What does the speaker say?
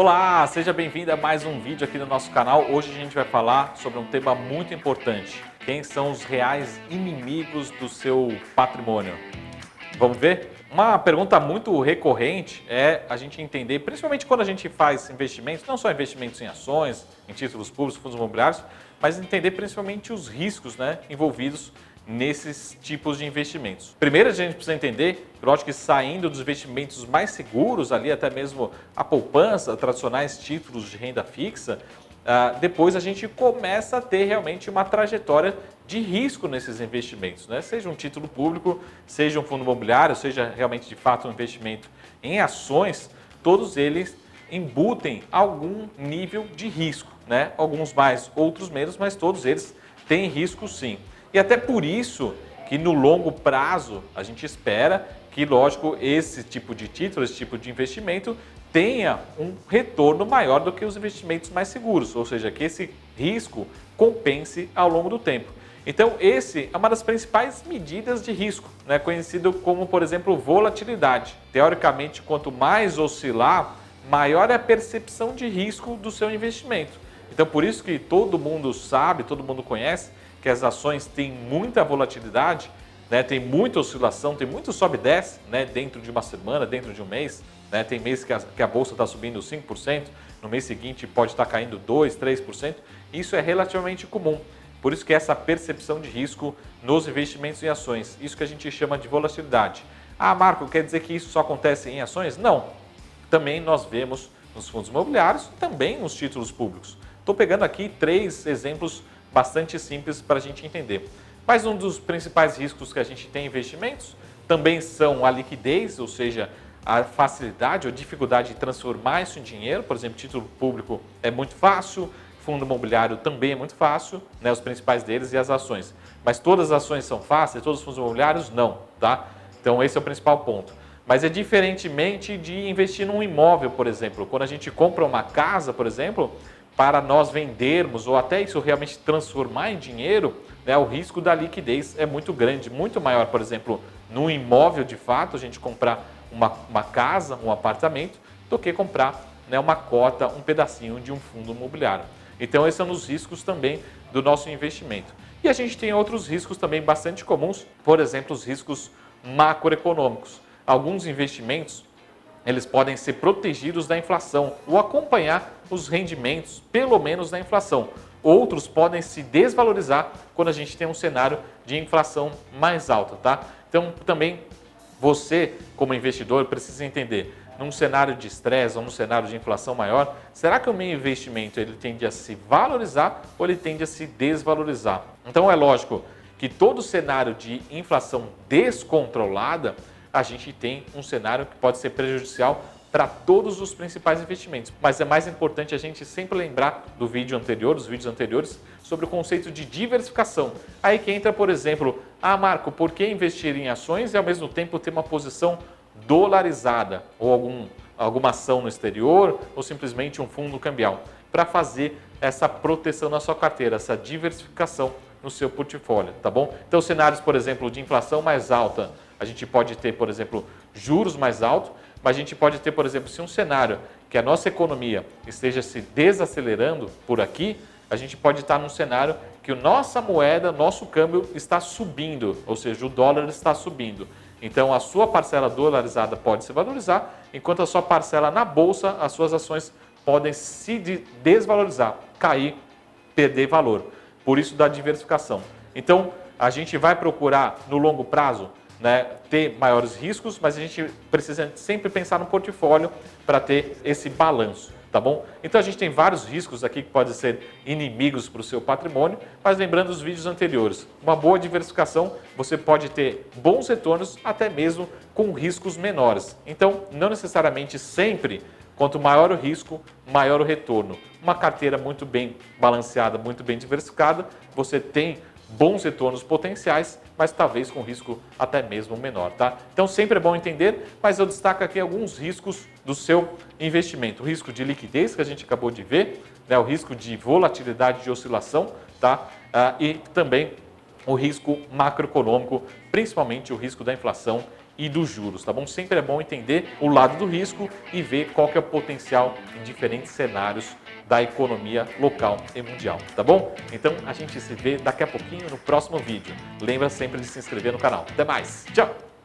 Olá, seja bem-vindo a mais um vídeo aqui no nosso canal. Hoje a gente vai falar sobre um tema muito importante. Quem são os reais inimigos do seu patrimônio? Vamos ver? Uma pergunta muito recorrente é a gente entender, principalmente quando a gente faz investimentos, não só investimentos em ações, em títulos públicos, fundos imobiliários, mas entender principalmente os riscos, envolvidos nesses tipos de investimentos. Primeiro a gente precisa entender, lógico que saindo dos investimentos mais seguros, ali até mesmo a poupança, tradicionais títulos de renda fixa, depois a gente começa a ter realmente uma trajetória de risco nesses investimentos, Seja um título público, seja um fundo imobiliário, seja realmente de fato um investimento em ações, todos eles embutem algum nível de risco, Alguns mais, outros menos, mas todos eles têm risco sim. E até por isso que no longo prazo a gente espera que, lógico, esse tipo de título, esse tipo de investimento tenha um retorno maior do que os investimentos mais seguros, ou seja, que esse risco compense ao longo do tempo. Então, esse é uma das principais medidas de risco, conhecido como, por exemplo, volatilidade. Teoricamente, quanto mais oscilar, maior é a percepção de risco do seu investimento. Então, por isso que todo mundo sabe, todo mundo conhece que as ações têm muita volatilidade, tem muita oscilação, tem muito sobe e desce, dentro de uma semana, dentro de um mês. Tem mês que a bolsa está subindo 5%, no mês seguinte pode estar caindo 2%, 3%. Isso é relativamente comum. Por isso que essa percepção de risco nos investimentos em ações, isso que a gente chama de volatilidade. Ah, Marco, quer dizer que isso só acontece em ações? Não. Também nós vemos nos fundos imobiliários, também nos títulos públicos. Estou pegando aqui 3 exemplos bastante simples para a gente entender. Mas um dos principais riscos que a gente tem em investimentos também são a liquidez, ou seja, a facilidade ou dificuldade de transformar isso em dinheiro. Por exemplo, título público é muito fácil, fundo imobiliário também é muito fácil, os principais deles e as ações. Mas todas as ações são fáceis, todos os fundos imobiliários não, tá? Então esse é o principal ponto. Mas é diferentemente de investir num imóvel, por exemplo. Quando a gente compra uma casa, por exemplo, para nós vendermos ou até isso realmente transformar em dinheiro, o risco da liquidez é muito grande, muito maior. Por exemplo, no imóvel de fato, a gente comprar uma casa, um apartamento, do que comprar uma cota, um pedacinho de um fundo imobiliário. Então, esses são os riscos também do nosso investimento. E a gente tem outros riscos também bastante comuns, por exemplo, os riscos macroeconômicos. Alguns investimentos eles podem ser protegidos da inflação ou acompanhar os rendimentos, pelo menos da inflação. Outros podem se desvalorizar quando a gente tem um cenário de inflação mais alta, tá? Então, também você, como investidor, precisa entender, num cenário de estresse ou num cenário de inflação maior, será que o meu investimento ele tende a se valorizar ou ele tende a se desvalorizar? Então, é lógico que todo cenário de inflação descontrolada, a gente tem um cenário que pode ser prejudicial para todos os principais investimentos. Mas é mais importante a gente sempre lembrar do vídeo anterior, dos vídeos anteriores, sobre o conceito de diversificação. Aí que entra, por exemplo, Marco, por que investir em ações e ao mesmo tempo ter uma posição dolarizada ou alguma ação no exterior ou simplesmente um fundo cambial? Para fazer essa proteção na sua carteira, essa diversificação no seu portfólio, tá bom? Então, cenários, por exemplo, de inflação mais alta, a gente pode ter, por exemplo, juros mais altos, mas a gente pode ter, por exemplo, se um cenário que a nossa economia esteja se desacelerando por aqui, a gente pode estar num cenário que a nossa moeda, nosso câmbio está subindo, ou seja, o dólar está subindo. Então, a sua parcela dolarizada pode se valorizar, enquanto a sua parcela na bolsa, as suas ações podem se desvalorizar, cair, perder valor. Por isso da diversificação. Então, a gente vai procurar no longo prazo ter maiores riscos, mas a gente precisa sempre pensar no portfólio para ter esse balanço, tá bom? Então a gente tem vários riscos aqui que podem ser inimigos para o seu patrimônio, mas lembrando os vídeos anteriores, uma boa diversificação, você pode ter bons retornos até mesmo com riscos menores. Então, não necessariamente sempre, quanto maior o risco, maior o retorno. Uma carteira muito bem balanceada, muito bem diversificada, você tem bons retornos potenciais, mas talvez com risco até mesmo menor, tá? Então sempre é bom entender, mas eu destaco aqui alguns riscos do seu investimento. O risco de liquidez, que a gente acabou de ver, o risco de volatilidade de oscilação, tá? E também o risco macroeconômico, principalmente o risco da inflação e dos juros, tá bom? Sempre é bom entender o lado do risco e ver qual que é o potencial em diferentes cenários da economia local e mundial, tá bom? Então a gente se vê daqui a pouquinho no próximo vídeo. Lembra sempre de se inscrever no canal. Até mais, tchau!